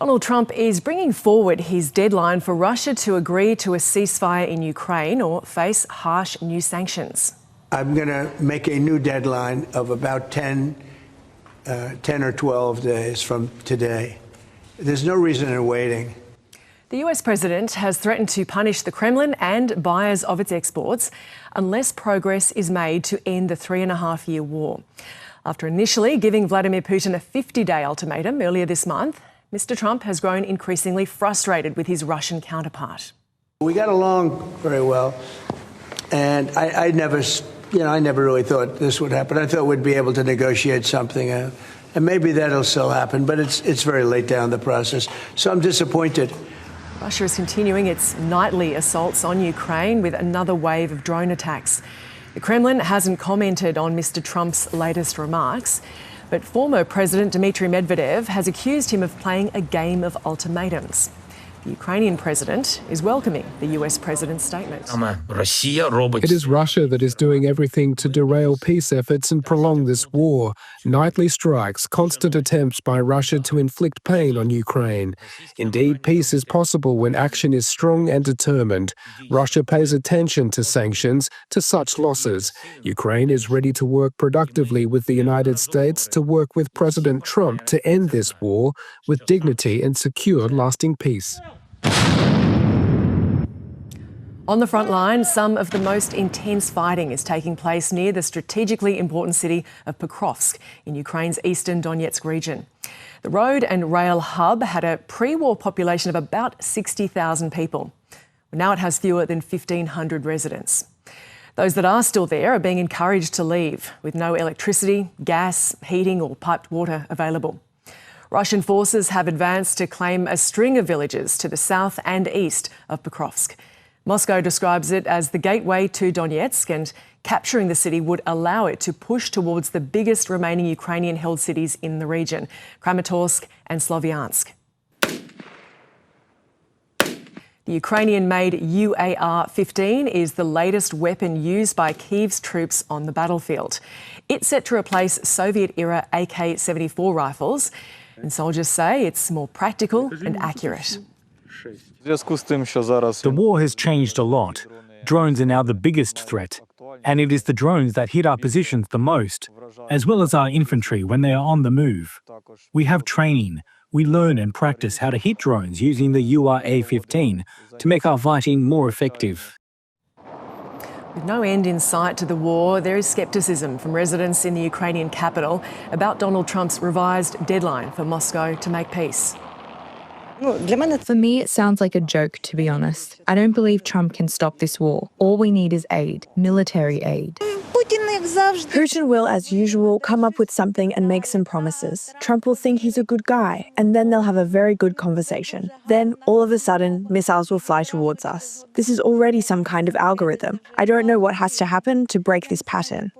Donald Trump is bringing forward his deadline for Russia to agree to a ceasefire in Ukraine or face harsh new sanctions. I'm going to make a new deadline of about 10 or 12 days from today. There's no reason in waiting. The US president has threatened to punish the Kremlin and buyers of its exports unless progress is made to end the 3.5-year war. After initially giving Vladimir Putin a 50-day ultimatum earlier this month, Mr. Trump has grown increasingly frustrated with his Russian counterpart. We got along very well, and I never really thought this would happen. I thought we'd be able to negotiate something, and maybe that'll still happen, but it's very late down the process. So I'm disappointed. Russia is continuing its nightly assaults on Ukraine with another wave of drone attacks. The Kremlin hasn't commented on Mr. Trump's latest remarks, but former President Dmitry Medvedev has accused him of playing a game of ultimatums. The Ukrainian president is welcoming the US president's statement. It is Russia that is doing everything to derail peace efforts and prolong this war. Nightly strikes, constant attempts by Russia to inflict pain on Ukraine. Indeed, peace is possible when action is strong and determined. Russia pays attention to sanctions, to such losses. Ukraine is ready to work productively with the United States to work with President Trump to end this war with dignity and secure lasting peace. On the front line, some of the most intense fighting is taking place near the strategically important city of Pokrovsk in Ukraine's eastern Donetsk region. The road and rail hub had a pre-war population of about 60,000 people. Now it has fewer than 1,500 residents. Those that are still there are being encouraged to leave, with no electricity, gas, heating or piped water available. Russian forces have advanced to claim a string of villages to the south and east of Pokrovsk. Moscow describes it as the gateway to Donetsk, and capturing the city would allow it to push towards the biggest remaining Ukrainian-held cities in the region, Kramatorsk and Slovyansk. The Ukrainian-made UAR-15 is the latest weapon used by Kyiv's troops on the battlefield. It's set to replace Soviet-era AK-74 rifles, and soldiers say it's more practical and accurate. The war has changed a lot. Drones are now the biggest threat, and it is the drones that hit our positions the most, as well as our infantry when they are on the move. We have training. We learn and practice how to hit drones using the UAR-15 to make our fighting more effective. With no end in sight to the war, there is scepticism from residents in the Ukrainian capital about Donald Trump's revised deadline for Moscow to make peace. For me, it sounds like a joke, to be honest. I don't believe Trump can stop this war. All we need is aid, military aid. Putin will, as usual, come up with something and make some promises. Trump will think he's a good guy, and then they'll have a very good conversation. Then, all of a sudden, missiles will fly towards us. This is already some kind of algorithm. I don't know what has to happen to break this pattern.